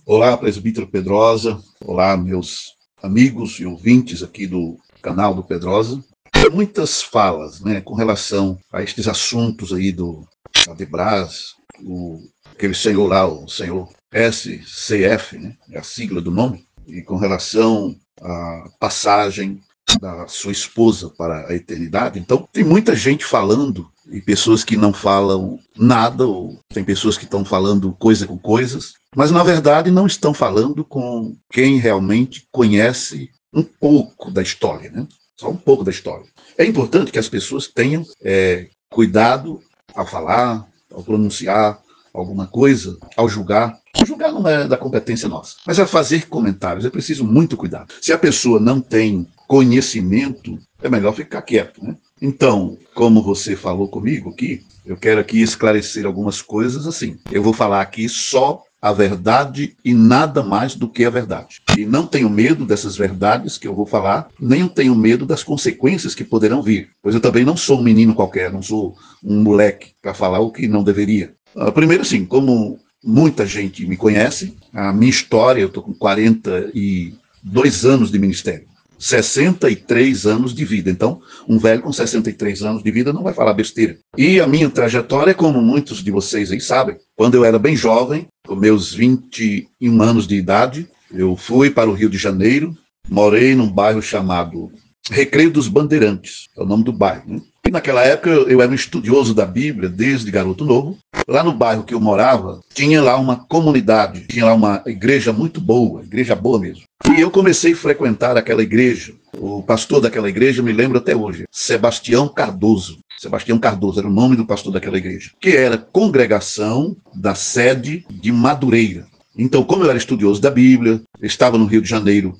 Olá, presbítero Pedrosa. Olá, meus amigos e ouvintes aqui do canal do Pedrosa. Muitas falas, com relação a estes assuntos aí do Adebrás, aquele senhor lá, o senhor SCF, é a sigla do nome, e com relação à passagem da sua esposa para a eternidade. Então, tem muita gente falando, e pessoas que não falam nada, ou tem pessoas que estão falando coisa com coisas, mas na verdade não estão falando com quem realmente conhece um pouco da história, Só um pouco da história. É importante que as pessoas tenham cuidado ao falar, ao pronunciar alguma coisa, ao julgar. Julgar não é da competência nossa, mas a fazer comentários é preciso muito cuidado. Se a pessoa não tem conhecimento, é melhor ficar quieto, Então, como você falou comigo aqui, eu quero aqui esclarecer algumas coisas assim. Eu vou falar aqui só a verdade e nada mais do que a verdade. E não tenho medo dessas verdades que eu vou falar, nem tenho medo das consequências que poderão vir. Pois eu também não sou um menino qualquer, não sou um moleque para falar o que não deveria. Primeiro, assim, como muita gente me conhece, a minha história, eu estou com 42 anos de ministério. 63 anos de vida. Então, um velho com 63 anos de vida não vai falar besteira. E a minha trajetória, como muitos de vocês aí sabem, quando eu era bem jovem, com meus 21 anos de idade, eu fui para o Rio de Janeiro, morei num bairro chamado Recreio dos Bandeirantes, é o nome do bairro, E naquela época eu era um estudioso da Bíblia, desde garoto novo. Lá no bairro que eu morava, tinha lá uma comunidade, tinha lá uma igreja muito boa, igreja boa mesmo. E eu comecei a frequentar aquela igreja. O pastor daquela igreja, me lembro até hoje, Sebastião Cardoso. Sebastião Cardoso era o nome do pastor daquela igreja, que era congregação da sede de Madureira. Então, como eu era estudioso da Bíblia, estava no Rio de Janeiro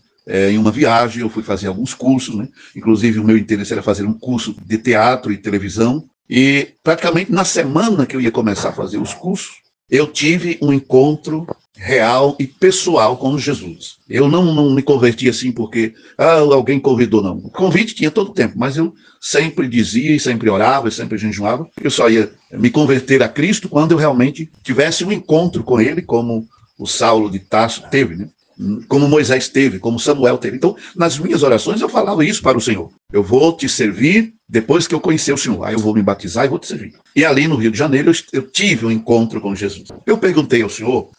em uma viagem, eu fui fazer alguns cursos, Inclusive o meu interesse era fazer um curso de teatro e televisão. E praticamente na semana que eu ia começar a fazer os cursos, eu tive um encontro real e pessoal com Jesus. Eu não me converti assim porque alguém convidou, não. O convite tinha todo o tempo, mas eu sempre dizia, e sempre orava, e sempre jejuava. Eu só ia me converter a Cristo quando eu realmente tivesse um encontro com Ele, como o Saulo de Tarso teve, Como Moisés teve, como Samuel teve. Então, nas minhas orações, eu falava isso para o Senhor. Eu vou te servir depois que eu conhecer o Senhor. Aí eu vou me batizar e vou te servir. E ali no Rio de Janeiro, eu tive um encontro com Jesus. Eu perguntei ao Senhor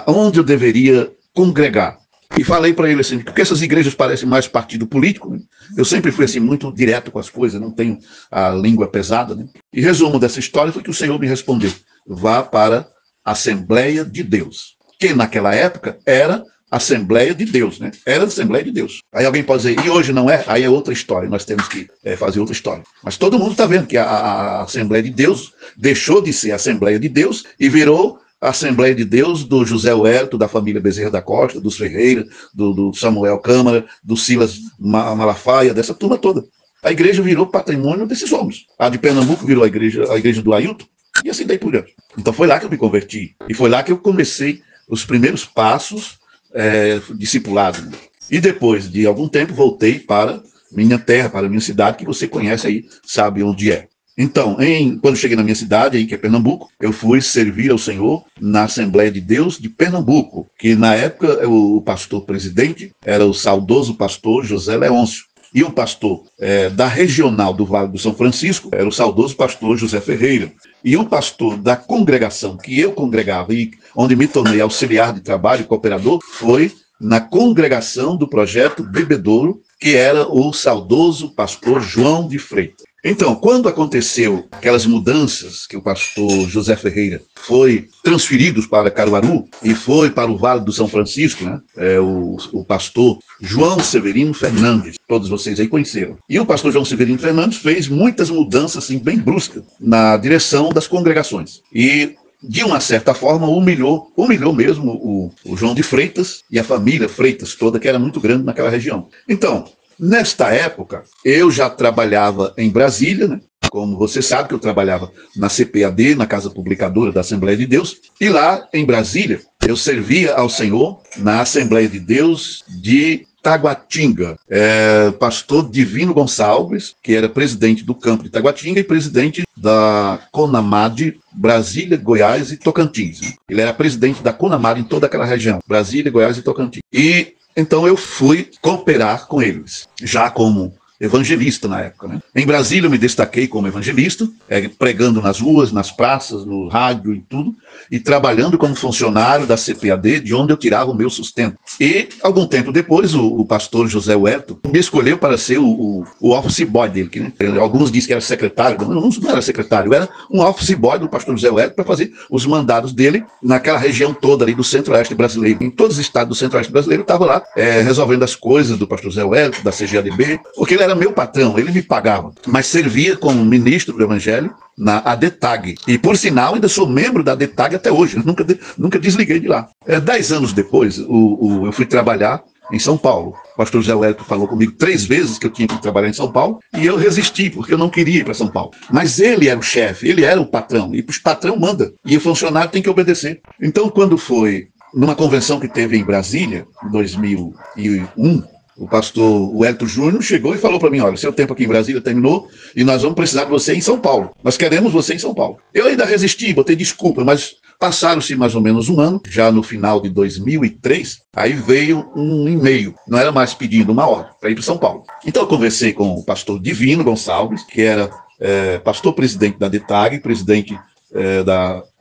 onde eu deveria congregar. E falei para ele assim, porque essas igrejas parecem mais partido político, Eu sempre fui assim, muito direto com as coisas, não tenho a língua pesada, E resumo dessa história foi que o Senhor me respondeu, vá para a Assembleia de Deus. Que naquela época era Assembleia de Deus, Era a Assembleia de Deus. Aí alguém pode dizer, e hoje não é? Aí é outra história, nós temos que fazer outra história. Mas todo mundo está vendo que a Assembleia de Deus deixou de ser a Assembleia de Deus e virou a Assembleia de Deus do José Huerto, da família Bezerra da Costa, dos Ferreira, do Samuel Câmara, do Silas Malafaia, dessa turma toda. A igreja virou patrimônio desses homens. A de Pernambuco virou a igreja do Ailton, e assim daí por diante. Então foi lá que eu me converti. E foi lá que eu comecei os primeiros passos discipulado. E depois de algum tempo voltei para minha terra, para minha cidade, que você conhece aí, sabe onde é. Então, quando cheguei na minha cidade, aí, que é Pernambuco, eu fui servir ao Senhor na Assembleia de Deus de Pernambuco, que na época o pastor presidente era o saudoso pastor José Leôncio. E o pastor da regional do Vale do São Francisco era o saudoso pastor José Ferreira. E o pastor da congregação que eu congregava e onde me tornei auxiliar de trabalho e cooperador foi na congregação do projeto Bebedouro, que era o saudoso pastor João de Freitas. Então, quando aconteceu aquelas mudanças que o pastor José Ferreira foi transferido para Caruaru e foi para o Vale do São Francisco, o pastor João Severino Fernandes, todos vocês aí conheceram. E o pastor João Severino Fernandes fez muitas mudanças assim, bem bruscas na direção das congregações. E de uma certa forma, humilhou mesmo o João de Freitas e a família Freitas toda, que era muito grande naquela região. Então, nesta época, eu já trabalhava em Brasília, Como você sabe que eu trabalhava na CPAD, na Casa Publicadora da Assembleia de Deus, e lá em Brasília, Eu servia ao Senhor na Assembleia de Deus de Taguatinga, pastor Divino Gonçalves, que era presidente do campo de Taguatinga e presidente da CONAMAD, Brasília, Goiás e Tocantins. Ele era presidente da CONAMAD em toda aquela região, Brasília, Goiás e Tocantins. E então eu fui cooperar com eles, já como evangelista na época, né? Em Brasília eu me destaquei como evangelista, pregando nas ruas, nas praças, no rádio e tudo, e trabalhando como funcionário da CPAD, de onde eu tirava o meu sustento. E, algum tempo depois, o pastor José Huerto me escolheu para ser o office boy dele. Que, né? Alguns dizem que era secretário, não era secretário, eu era um office boy do pastor José Huerto para fazer os mandados dele naquela região toda ali do centro-oeste brasileiro. Em todos os estados do centro-oeste brasileiro, eu estava lá resolvendo as coisas do pastor José Huerto, da CGADB, porque ele era meu patrão, ele me pagava, mas servia como ministro do Evangelho na ADETAG. E, por sinal, ainda sou membro da ADETAG até hoje, nunca desliguei de lá. 10 anos depois, eu fui trabalhar em São Paulo. O pastor José Huerto falou comigo 3 vezes que eu tinha que trabalhar em São Paulo, e eu resisti, porque eu não queria ir para São Paulo. Mas ele era o chefe, ele era o patrão, e o patrão manda, e o funcionário tem que obedecer. Então, quando foi numa convenção que teve em Brasília, em 2001, o pastor Wellington Júnior chegou e falou para mim, olha, seu tempo aqui em Brasília terminou e nós vamos precisar de você em São Paulo. Nós queremos você em São Paulo. Eu ainda resisti, botei desculpa, mas passaram-se mais ou menos um ano, já no final de 2003, aí veio um e-mail, não era mais pedindo uma ordem para ir para São Paulo. Então eu conversei com o pastor Divino Gonçalves, que era pastor-presidente da DETAG, presidente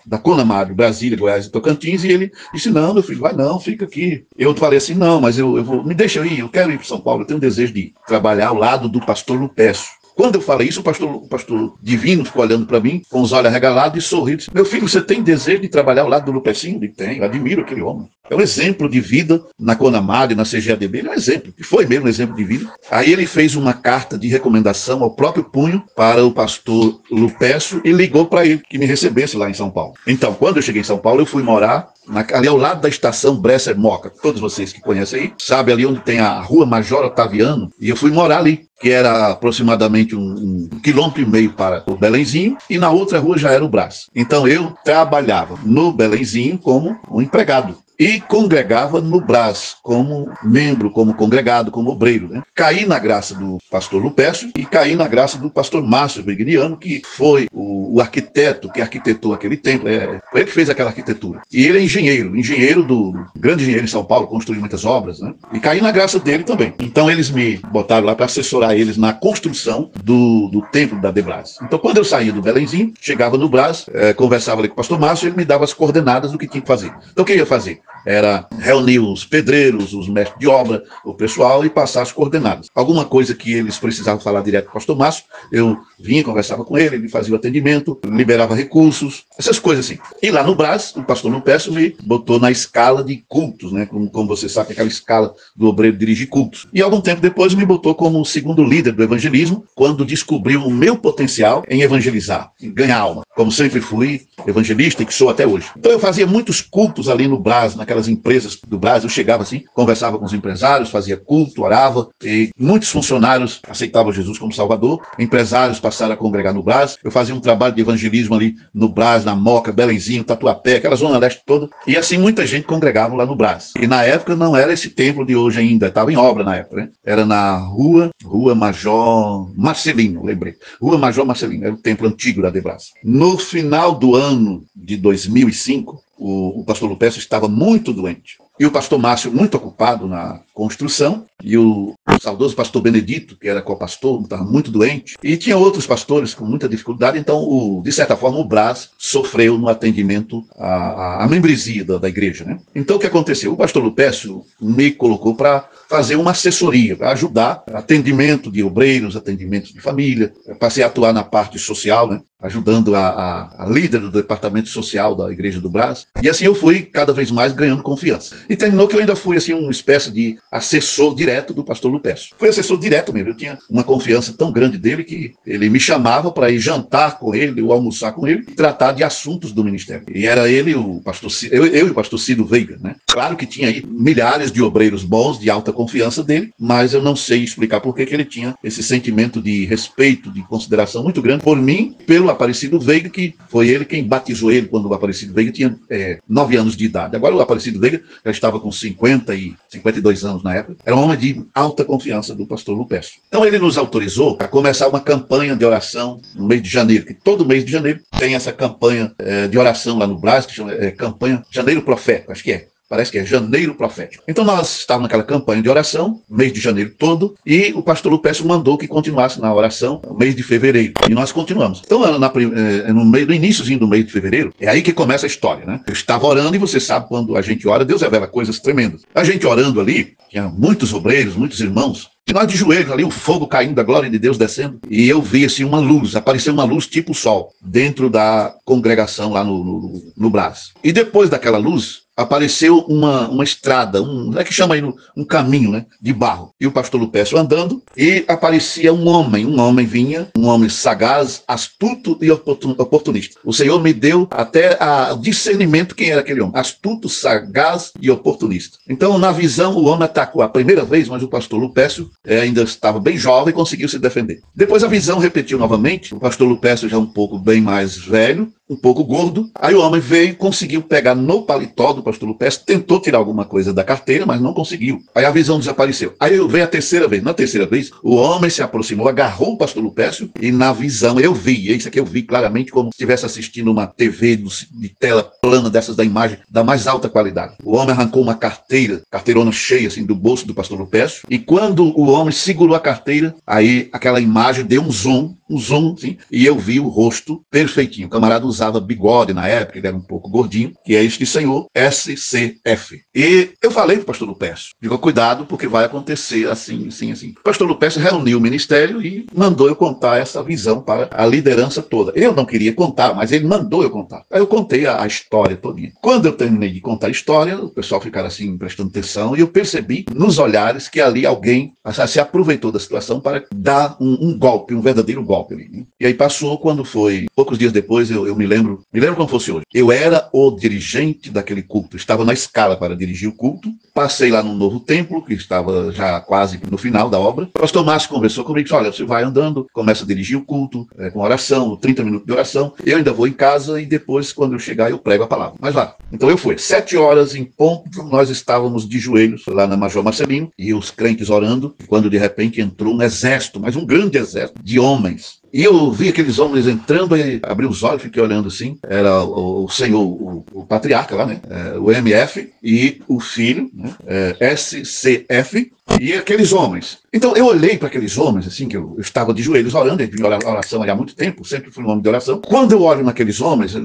da CONAMAD, Brasília, Goiás e Tocantins, e ele disse, não, meu filho, vai não, fica aqui. Eu falei assim, não, mas eu vou, me deixa eu ir, eu quero ir para São Paulo, eu tenho um desejo de trabalhar ao lado do pastor Lupécio. Quando eu falei isso, o pastor Divino ficou olhando para mim, com os olhos arregalados e sorriu. Disse, meu filho, você tem desejo de trabalhar ao lado do Lupecinho? Ele tem, eu admiro aquele homem. É um exemplo de vida na CONAMAD, na CGADB, ele é um exemplo, que foi mesmo um exemplo de vida. Aí ele fez uma carta de recomendação ao próprio punho para o pastor Lupécio e ligou para ele que me recebesse lá em São Paulo. Então, quando eu cheguei em São Paulo, eu fui morar ali ao lado da estação Bresser Moca. Todos vocês que conhecem aí, sabem ali onde tem a rua Major Otaviano, e eu fui morar ali, que era aproximadamente 1,5 km para o Belenzinho, e na outra rua já era o Brás. Então eu trabalhava no Belenzinho como um empregado. E congregava no Brás, como membro, como congregado, como obreiro, né? Caí na graça do pastor Lupécio e caí na graça do pastor Márcio Virginiano, que foi o arquiteto que arquitetou aquele templo, foi ele que fez aquela arquitetura. E ele é grande engenheiro em São Paulo, construiu muitas obras, né? E caí na graça dele também. Então eles me botaram lá para assessorar eles na construção do templo da Debrás. Então quando eu saía do Belenzinho, chegava no Brás, conversava ali com o pastor Márcio, ele me dava as coordenadas do que tinha que fazer. Então o que eu ia fazer? Era reunir os pedreiros, os mestres de obra, o pessoal e passar as coordenadas. Alguma coisa que eles precisavam falar direto com o pastor Márcio, eu vinha, conversava com ele fazia o atendimento, liberava recursos, essas coisas assim. E lá no Brás, o pastor Lupécio me botou na escala de cultos, né? Como você sabe, aquela escala do obreiro dirigir cultos. E algum tempo depois me botou como o segundo líder do evangelismo, quando descobriu o meu potencial em evangelizar, em ganhar alma. Como sempre fui evangelista e que sou até hoje. Então eu fazia muitos cultos ali no Brás, naquelas empresas do Brás, eu chegava assim, conversava com os empresários, fazia culto, orava, e muitos funcionários aceitavam Jesus como Salvador, empresários passaram a congregar no Brás, eu fazia um trabalho de evangelismo ali no Brás, na Moca, Belenzinho, Tatuapé, aquela zona leste toda, e assim muita gente congregava lá no Brás. E na época não era esse templo de hoje ainda, estava em obra na época, né? Era na Rua Major Marcelino, lembrei. Rua Major Marcelino, era o templo antigo da Debrás. No final do ano de 2005, o pastor Lupécio estava muito doente. E o pastor Márcio muito ocupado na construção, e o saudoso pastor Benedito, que era co-pastor, estava muito doente, e tinha outros pastores com muita dificuldade, então, de certa forma, o Brás sofreu no atendimento à membresia da igreja, né? Então, o que aconteceu? O pastor Lupécio me colocou para fazer uma assessoria, para ajudar atendimento de obreiros, atendimento de família. Eu passei a atuar na parte social, né? Ajudando a líder do departamento social da Igreja do Brás. E assim eu fui cada vez mais ganhando confiança. E terminou que eu ainda fui assim uma espécie de assessor direto do pastor Lupécio. Foi assessor direto mesmo. Eu tinha uma confiança tão grande dele que ele me chamava para ir jantar com ele, ou almoçar com ele, e tratar de assuntos do ministério. E era ele, o pastor eu e o pastor Cido Veiga, né? Claro que tinha aí milhares de obreiros bons, de alta confiança dele, mas eu não sei explicar por que ele tinha esse sentimento de respeito, de consideração muito grande por mim, pelo Aparecido Veiga, que foi ele quem batizou ele quando o Aparecido Veiga tinha 9 anos de idade. Agora o Aparecido Veiga já estava com 52 anos na época. Era um homem de alta confiança do pastor Lupécio. Então ele nos autorizou a começar uma campanha de oração no mês de janeiro, que todo mês de janeiro tem essa campanha de oração lá no Brás, que chama campanha Janeiro Profético, acho que é. Parece que é Janeiro Profético. Então nós estávamos naquela campanha de oração, mês de janeiro todo, e o pastor Lupécio mandou que continuasse na oração no mês de fevereiro. E nós continuamos. Então no iníciozinho do mês de fevereiro, é aí que começa a história, né? Eu estava orando e você sabe, quando a gente ora, Deus revela coisas tremendas. A gente orando ali, tinha muitos obreiros, muitos irmãos, e nós de joelhos ali, o fogo caindo, a glória de Deus descendo, e eu vi assim uma luz, apareceu uma luz tipo sol, dentro da congregação lá no Brás. E depois daquela luz, apareceu uma estrada, é que chama aí um caminho, né, de barro. E o pastor Lupécio andando, e aparecia um homem vinha, um homem sagaz, astuto e oportunista. O Senhor me deu até o discernimento quem era aquele homem, astuto, sagaz e oportunista. Então, na visão, o homem atacou a primeira vez, mas o pastor Lupécio ainda estava bem jovem e conseguiu se defender. Depois a visão repetiu novamente, o pastor Lupécio já um pouco bem mais velho, um pouco gordo. Aí o homem veio e conseguiu pegar no paletó do pastor Lupécio, tentou tirar alguma coisa da carteira, mas não conseguiu. Aí a visão desapareceu. Aí eu veio a terceira vez. Na terceira vez, o homem se aproximou, agarrou o pastor Lupécio e na visão eu vi, isso aqui eu vi claramente como se estivesse assistindo uma TV de tela plana dessas da imagem da mais alta qualidade. O homem arrancou uma carteirona cheia assim do bolso do pastor Lupécio, e quando o homem segurou a carteira, aí aquela imagem deu um zoom, sim, e eu vi o rosto perfeitinho. O camarada usava bigode na época, ele era um pouco gordinho, que é este senhor, SCF. E eu falei pro pastor Lupécio, digo, cuidado, porque vai acontecer assim. O pastor Lupécio reuniu o ministério e mandou eu contar essa visão para a liderança toda. Eu não queria contar, mas ele mandou eu contar. Aí eu contei a história todinha. Quando eu terminei de contar a história, o pessoal ficaram assim, prestando atenção, e eu percebi nos olhares que ali alguém se aproveitou da situação para dar um golpe, um verdadeiro golpe ali, né? E aí passou, quando foi poucos dias depois, eu me lembro como fosse hoje. Eu era o dirigente daquele culto, estava na escala para dirigir o culto, passei lá no novo templo, que estava já quase no final da obra. O pastor Márcio conversou comigo, disse, olha, você vai andando, começa a dirigir o culto, com oração, 30 minutos de oração, eu ainda vou em casa e depois, quando eu chegar, eu prego a palavra. Mas lá. Então eu fui. 7 horas em ponto, nós estávamos de joelhos lá na Major Marcelino, e os crentes orando, quando de repente entrou um exército, mas um grande exército de homens. E eu vi aqueles homens entrando e abri os olhos, fiquei olhando assim. Era o senhor, o patriarca lá, né? O MF e o filho, né? SCF, e aqueles homens. Então eu olhei para aqueles homens, assim, que eu estava de joelhos orando, eu tinha oração há muito tempo, sempre fui um homem de oração. Quando eu olho naqueles homens,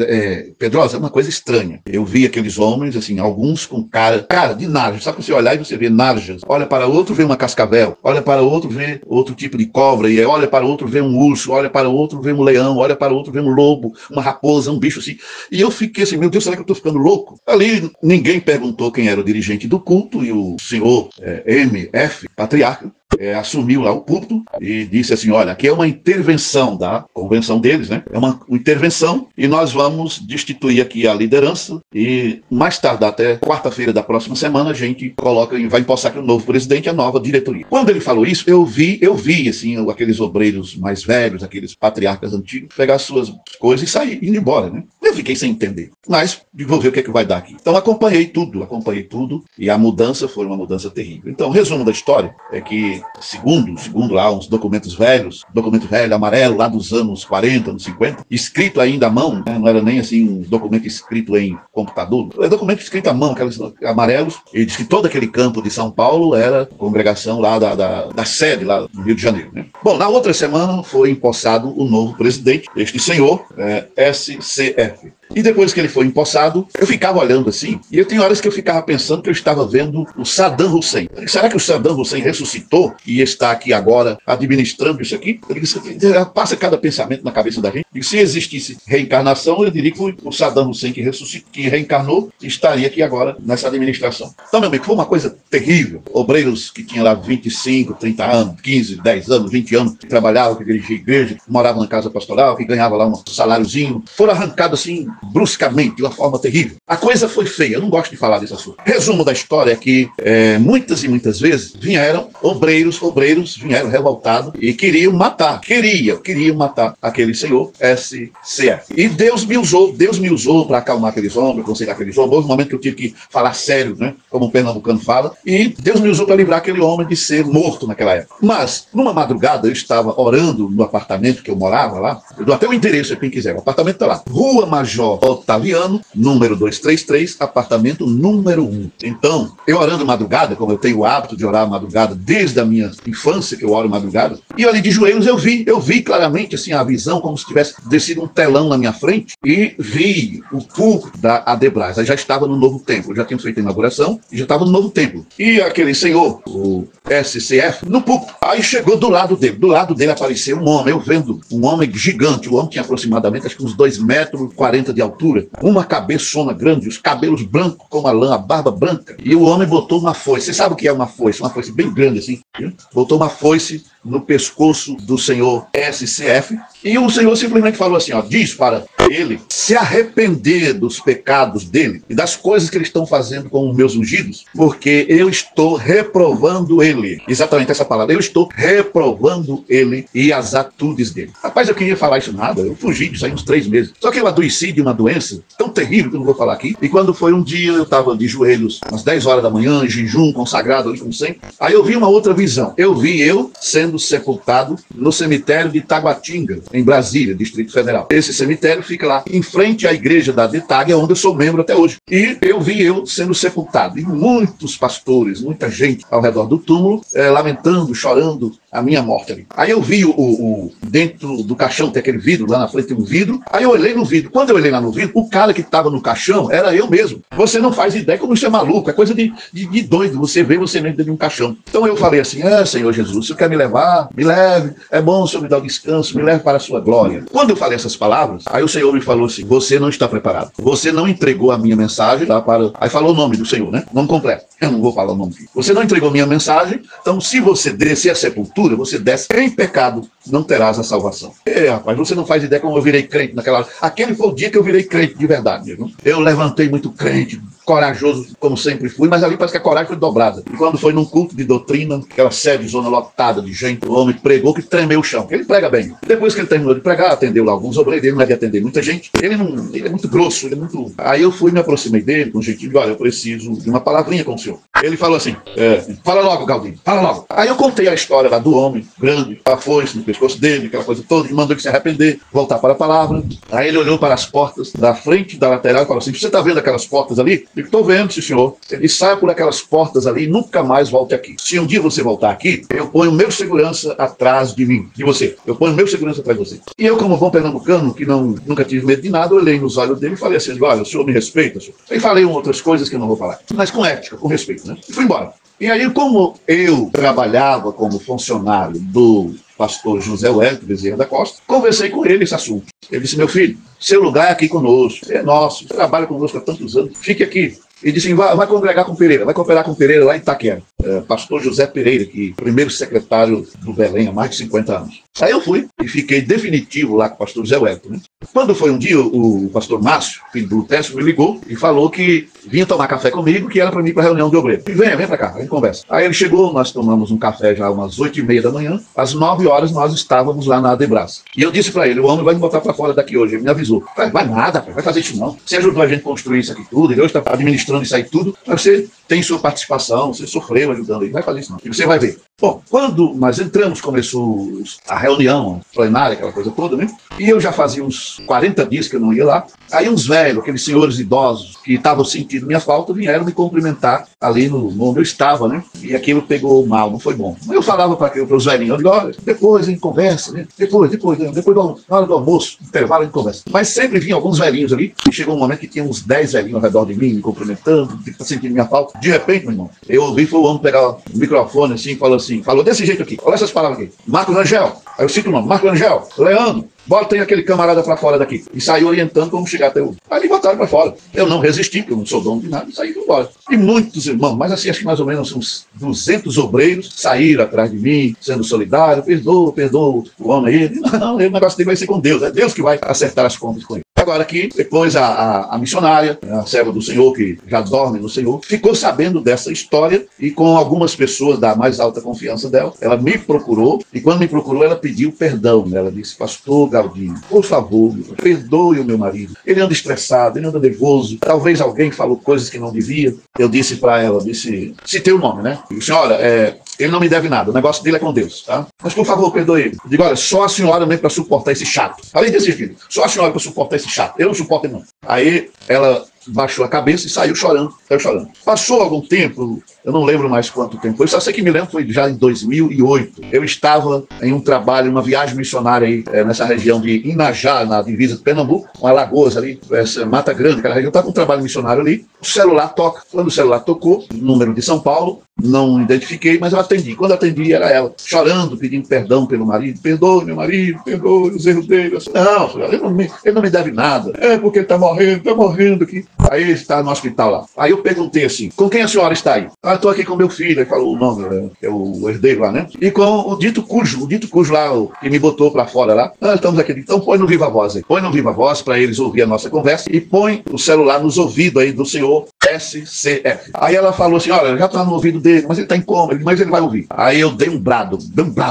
Pedrosa, é uma coisa estranha. Eu vi aqueles homens, assim, alguns com cara de narja. Sabe que você olhar e você vê narjas? Olha para outro, vê uma cascavel. Olha para outro, vê outro tipo de cobra. E olha para outro, vê um urso. Olha para outro, vê um leão. Olha para outro, vê um lobo, uma raposa, um bicho assim. E eu fiquei assim, meu Deus, será que eu estou ficando louco? Ali ninguém perguntou quem era o dirigente do culto, e o senhor MF, patriarca, assumiu lá o púlpito e disse assim, olha, aqui é uma intervenção da convenção deles, né? É uma intervenção e nós vamos destituir aqui a liderança e mais tarde, até quarta-feira da próxima semana, a gente coloca e vai empossar aqui o novo presidente e a nova diretoria. Quando ele falou isso, eu vi assim, aqueles obreiros mais velhos, aqueles patriarcas antigos, pegar suas coisas e sair, indo embora, né? Eu fiquei sem entender, mas vou ver o que é que vai dar aqui. Então acompanhei tudo e a mudança foi uma mudança terrível. Então, o resumo da história é que segundo lá uns documentos velhos, documento velho, amarelo, lá dos anos 40, anos 50, escrito ainda à mão, né? Não era nem assim um documento escrito em computador, é documento escrito à mão, aqueles amarelos. Ele disse que todo aquele campo de São Paulo era congregação lá da sede lá do Rio de Janeiro, né? Bom, na outra semana foi empossado o novo presidente, este senhor, SCF. E depois que ele foi empossado, eu ficava olhando assim, e eu tenho horas que eu ficava pensando que eu estava vendo o Saddam Hussein. Será que o Saddam Hussein ressuscitou e está aqui agora administrando isso aqui? Eu digo, isso aqui passa cada pensamento na cabeça da gente. E se existisse reencarnação, eu diria que o Saddam Hussein que ressuscitou, que reencarnou, estaria aqui agora nessa administração. Então, meu amigo, foi uma coisa terrível. Obreiros que tinham lá 25, 30 anos, 15, 10 anos, 20 anos, que trabalhavam, que dirigiam igreja, que moravam na casa pastoral, que ganhavam lá um saláriozinho, foram arrancados assim, bruscamente, de uma forma terrível. A coisa foi feia, eu não gosto de falar desse assunto. Resumo da história é que muitas e muitas vezes vieram obreiros vieram revoltados e queriam matar aquele senhor SCF. E Deus me usou para acalmar aqueles homens, aconselhar aqueles homens. Houve um momento que eu tive que falar sério, né, como o pernambucano fala, e Deus me usou para livrar aquele homem de ser morto naquela época. Mas, numa madrugada, eu estava orando no apartamento que eu morava lá, eu dou até o endereço, quem quiser, o apartamento está lá, Rua Major Otaviano, número 233, apartamento número 1. Então, eu orando madrugada, como eu tenho o hábito de orar madrugada desde a minha infância, que eu oro madrugada, e ali de joelhos eu vi claramente assim a visão, como se tivesse descido um telão na minha frente, e vi o púlpito da Adebras. Aí já estava no novo templo, eu já tinha feito a inauguração e já estava no novo templo. E aquele senhor, o SCF, no púlpito, aí chegou do lado dele apareceu um homem, eu vendo um homem gigante, o homem tinha aproximadamente acho que uns 2,40 m de altura, uma cabeçona grande, os cabelos brancos como a lã, a barba branca, e o homem botou uma foice. Você sabe o que é uma foice? Uma foice bem grande assim, viu? Botou uma foice no pescoço do senhor SCF, e o senhor simplesmente falou assim, ó, diz para ele se arrepender dos pecados dele e das coisas que eles estão fazendo com os meus ungidos, porque eu estou reprovando ele. Exatamente essa palavra, eu estou reprovando ele e as atitudes dele. Rapaz, eu queria falar isso nada, eu fugi disso aí uns 3 meses. Só que eu adoeci de uma doença tão terrível que eu não vou falar aqui, e quando foi um dia, eu estava de joelhos às 10 horas da manhã, em jejum, consagrado ali como sempre, aí eu vi uma outra visão. Eu vi eu sendo sepultado no cemitério de Taguatinga, em Brasília, Distrito Federal. Esse cemitério fica lá em frente à igreja da DETAG, onde eu sou membro até hoje. E eu vi eu sendo sepultado. E muitos pastores, muita gente ao redor do túmulo, lamentando, chorando a minha morte ali. Aí eu vi dentro do caixão, tem aquele vidro, lá na frente tem um vidro. Aí eu olhei no vidro. Quando eu olhei lá no vidro, o cara que estava no caixão era eu mesmo. Você não faz ideia como isso é maluco, é coisa de doido. Você vê você dentro de um caixão. Então eu falei assim, Senhor Jesus, se você quer me levar, me leve. É bom o Senhor me dar um descanso, me leve para a sua glória. Quando eu falei essas palavras, aí o Senhor me falou assim, você não está preparado. Você não entregou a minha mensagem, tá, para... Aí falou o nome do Senhor, né? Nome completo. Eu não vou falar o nome aqui. Você não entregou a minha mensagem, então se você descer a sepultura, você desce em pecado, não terás a salvação. Rapaz, você não faz ideia como eu virei crente naquela hora. Aquele foi o dia que eu virei crente de verdade, viu? Eu levantei muito crente, corajoso, como sempre fui, mas ali parece que a coragem foi dobrada. E quando foi num culto de doutrina, aquela sede, zona lotada de gente, o homem pregou que tremeu o chão. Ele prega bem. Depois que ele terminou de pregar, atendeu lá alguns obreiros, ele não deve atender muita gente. Ele é muito grosso, ele é muito... Aí eu fui, me aproximei dele, com um jeitinho de, olha, eu preciso de uma palavrinha com o senhor. Ele falou assim, fala logo, Galdinho, fala logo. Aí eu contei a história lá do homem, grande, a foice no pescoço dele, aquela coisa toda, e mandou ele se arrepender, voltar para a palavra. Aí ele olhou para as portas da frente, da lateral, e falou assim, você está vendo aquelas portas ali? Eu estou vendo, sim, senhor. Ele sai por aquelas portas ali e nunca mais volte aqui. Se um dia você voltar aqui, eu ponho meu segurança atrás de mim, de você. Eu ponho meu segurança atrás de você. E eu, como bom pernambucano, que nunca tive medo de nada, eu olhei nos olhos dele e falei assim, olha, o senhor me respeita, senhor? E falei outras coisas que eu não vou falar, mas com ética, com respeito, né? E fui embora. E aí, como eu trabalhava como funcionário do pastor José Wellington Bezerra da Costa, conversei com ele esse assunto. Ele disse, meu filho, seu lugar é aqui conosco, é nosso, você trabalha conosco há tantos anos, fique aqui. E disse, vai congregar com Pereira, vai cooperar com Pereira lá em Itaquera. Pastor José Pereira, que primeiro secretário do Belém há mais de 50 anos. Aí eu fui e fiquei definitivo lá com o pastor José Wellington, né? Quando foi um dia, o pastor Márcio, filho do Lutécio, me ligou e falou que vinha tomar café comigo, que era para mim para a reunião de obreiro. E vem para cá, a gente conversa. Aí ele chegou, nós tomamos um café já umas 8h30 da manhã, às 9 horas nós estávamos lá na Adebras. E eu disse para ele, o homem vai me botar para fora daqui hoje. Ele me avisou. Vai nada, vai fazer isso não. Você ajudou a gente a construir isso aqui tudo, ele hoje está administrando isso aí tudo, mas você tem sua participação, você sofreu ajudando ele, vai fazer isso não. E você vai ver. Bom, quando nós entramos, começou a reunião plenária, aquela coisa toda, né? E eu já fazia uns 40 dias que eu não ia lá. Aí uns velhos, aqueles senhores idosos que estavam sentindo minha falta, vieram me cumprimentar ali no onde eu estava, né? E aquilo pegou mal, não foi bom. Eu falava para os velhinhos, eu digo, olha, depois a gente conversa, né? Depois na hora do almoço, intervalo a gente conversa. Mas sempre vinham alguns velhinhos ali, e chegou um momento que tinha uns 10 velhinhos ao redor de mim, me cumprimentando, sentindo minha falta. De repente, meu irmão, eu ouvi foi o homem pegar o microfone assim, falou desse jeito aqui, olha essas palavras aqui, Marcos Rangel, aí eu cito o nome, Marcos Rangel, Leandro, botem aquele camarada pra fora daqui. E saiu orientando como chegar até o... Aí me botaram pra fora. Eu não resisti, porque eu não sou dono de nada, e saí embora. E muitos irmãos, mas assim, acho que mais ou menos uns 200 obreiros saíram atrás de mim, sendo solidários, perdoa o homem aí. Não, o negócio dele vai ser com Deus, é Deus que vai acertar as contas com ele. Agora aqui, depois a missionária, a serva do Senhor, que já dorme no Senhor, ficou sabendo dessa história e com algumas pessoas da mais alta confiança dela, ela me procurou e quando me procurou ela pediu perdão. Ela disse, pastor Galdino, por favor, perdoe o meu marido. Ele anda estressado, ele anda nervoso, talvez alguém falou coisas que não devia. Eu disse para ela, citei o nome, né? Eu disse, olha, ele não me deve nada, o negócio dele é com Deus, tá? Mas por favor, perdoe ele. Eu digo, olha, só a senhora mesmo para suportar esse chato. Falei desse filho, só a senhora para suportar esse chato. Eu não suporto ele não. Aí ela baixou a cabeça e saiu chorando. Passou algum tempo, eu não lembro mais quanto tempo foi, só sei que me lembro, foi já em 2008. Eu estava em um trabalho, uma viagem missionária aí, nessa região de Inajá, na divisa de Pernambuco, com Alagoas ali, essa Mata Grande, aquela região. Eu estava com um trabalho missionário ali, o celular toca. Quando o celular tocou, número de São Paulo, não identifiquei, mas eu atendi. Quando atendi, era ela, chorando, pedindo perdão pelo marido. Perdoe meu marido, perdoe os erros dele. Não, ele não me deve nada. É porque ele está morrendo aqui. Aí ele está no hospital lá. Aí eu perguntei assim, com quem a senhora está aí? Ah, estou aqui com meu filho. Ele falou o nome, que é o herdeiro lá, né? E com o dito cujo lá, que me botou para fora lá. Ah, estamos aqui. Então põe no Viva Voz aí. Põe no Viva Voz para eles ouvir a nossa conversa e põe o celular nos ouvidos aí do senhor SCF. Aí ela falou assim, olha, já está no ouvido dele, mas ele está em coma, mas ele vai ouvir. Aí eu dei um brado,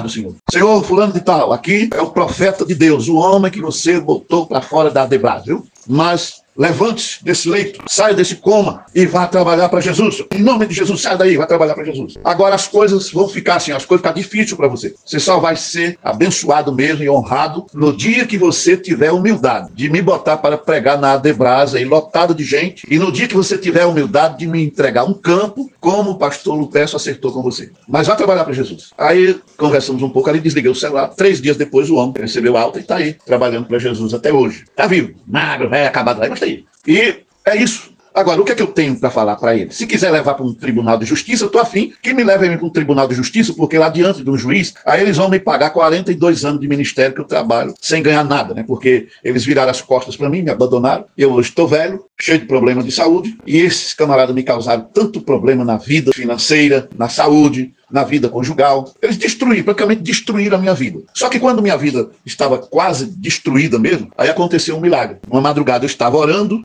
senhor. Senhor fulano de tal, aqui é o profeta de Deus, o homem que você botou para fora da Debras, viu? Mas levante-se desse leito, saia desse coma e vá trabalhar para Jesus. Em nome de Jesus, sai daí, vai trabalhar para Jesus. Agora as coisas vão ficar assim, as coisas vão ficar difíceis para você. Você só vai ser abençoado mesmo e honrado no dia que você tiver humildade de me botar para pregar na Adebras aí, lotado de gente, e no dia que você tiver humildade de me entregar um campo, como o pastor Lupécio acertou com você. Mas vai trabalhar para Jesus. Aí conversamos um pouco ali, desliguei o celular. 3 dias depois o homem recebeu alta e está aí, trabalhando para Jesus até hoje. Está vivo, magro, velho, acabado, mas está aí. E é isso. Agora, o que é que eu tenho para falar para ele? Se quiser levar para um tribunal de justiça, eu estou afim que me levem para um tribunal de justiça, porque lá diante de um juiz, aí eles vão me pagar 42 anos de ministério que eu trabalho sem ganhar nada, né? Porque eles viraram as costas para mim, me abandonaram. Eu hoje estou velho, cheio de problemas de saúde, e esses camaradas me causaram tanto problema na vida financeira, na saúde, na vida conjugal. Eles praticamente destruíram a minha vida. Só que quando minha vida estava quase destruída mesmo, aí aconteceu um milagre. Uma madrugada eu estava orando,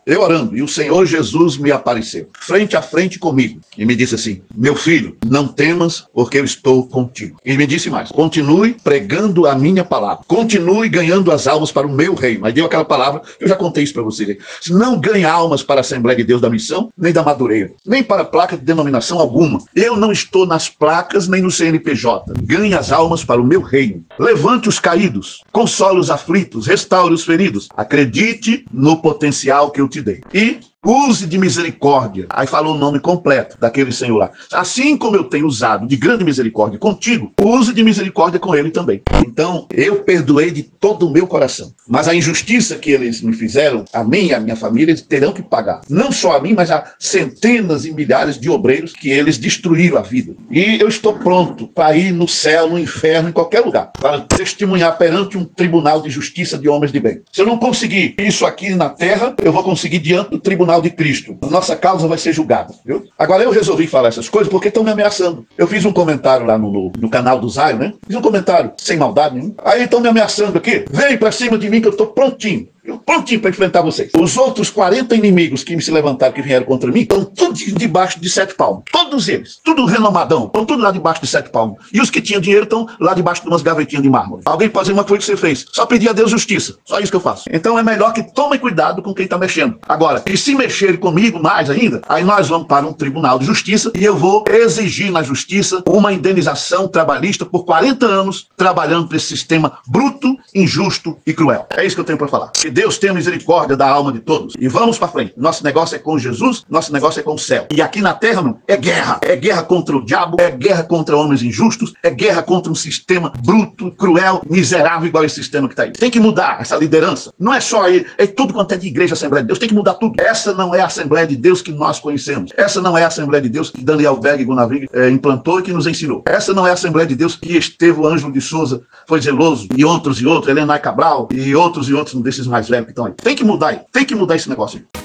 e o Senhor Jesus me apareceu, frente a frente comigo, e me disse assim, meu filho, não temas, porque eu estou contigo. E me disse mais, continue pregando a minha palavra, continue ganhando as almas para o meu reino. Aí deu aquela palavra, eu já contei isso para você. Não ganhe almas para a Assembleia de Deus da Missão, nem da Madureira, nem para placa de denominação alguma. Eu não estou nas placas nem no CNPJ. Ganhe as almas para o meu reino. Levante os caídos, console os aflitos, restaure os feridos. Acredite no potencial que eu te dei. E use de misericórdia. Aí falou o nome completo daquele senhor lá. Assim como eu tenho usado de grande misericórdia contigo, use de misericórdia com ele também. Então, eu perdoei de todo o meu coração. Mas a injustiça que eles me fizeram, a mim e a minha família, eles terão que pagar. Não só a mim, mas a centenas e milhares de obreiros que eles destruíram a vida. E eu estou pronto para ir no céu, no inferno, em qualquer lugar, para testemunhar perante um tribunal de justiça de homens de bem. Se eu não conseguir isso aqui na terra, eu vou conseguir diante do tribunal de Cristo. A nossa causa vai ser julgada, viu? Agora eu resolvi falar essas coisas porque estão me ameaçando. Eu fiz um comentário lá no canal do Zaio, né? Fiz um comentário sem maldade nenhuma. Aí estão me ameaçando aqui. Vem pra cima de mim que eu tô prontinho. prontinho para enfrentar vocês. Os outros 40 inimigos que se levantaram, que vieram contra mim, estão todos debaixo de 7 palmos. Todos eles. Tudo renomadão. Estão tudo lá debaixo de 7 palmos. E os que tinham dinheiro estão lá debaixo de umas gavetinhas de mármore. Alguém pode dizer uma coisa que você fez. Só pedir a Deus justiça. Só isso que eu faço. Então é melhor que tomem cuidado com quem está mexendo. Agora, e se mexerem comigo mais ainda, aí nós vamos para um tribunal de justiça e eu vou exigir na justiça uma indenização trabalhista por 40 anos trabalhando para esse sistema bruto, injusto e cruel. É isso que eu tenho para falar. Que Deus tenha misericórdia da alma de todos. E vamos para frente. Nosso negócio é com Jesus, nosso negócio é com o céu. E aqui na terra, não, é guerra. É guerra contra o diabo, é guerra contra homens injustos, é guerra contra um sistema bruto, cruel, miserável, igual esse sistema que está aí. Tem que mudar essa liderança. Não é só aí, é tudo quanto é de igreja, Assembleia de Deus. Tem que mudar tudo. Essa não é a Assembleia de Deus que nós conhecemos. Essa não é a Assembleia de Deus que Daniel Berg Gunavig implantou e que nos ensinou. Essa não é a Assembleia de Deus que Estevão Ângelo de Souza foi zeloso, e outros, Helena Cabral, e outros desses mais velhos que estão aí. Tem que mudar aí. Tem que mudar esse negócio aí.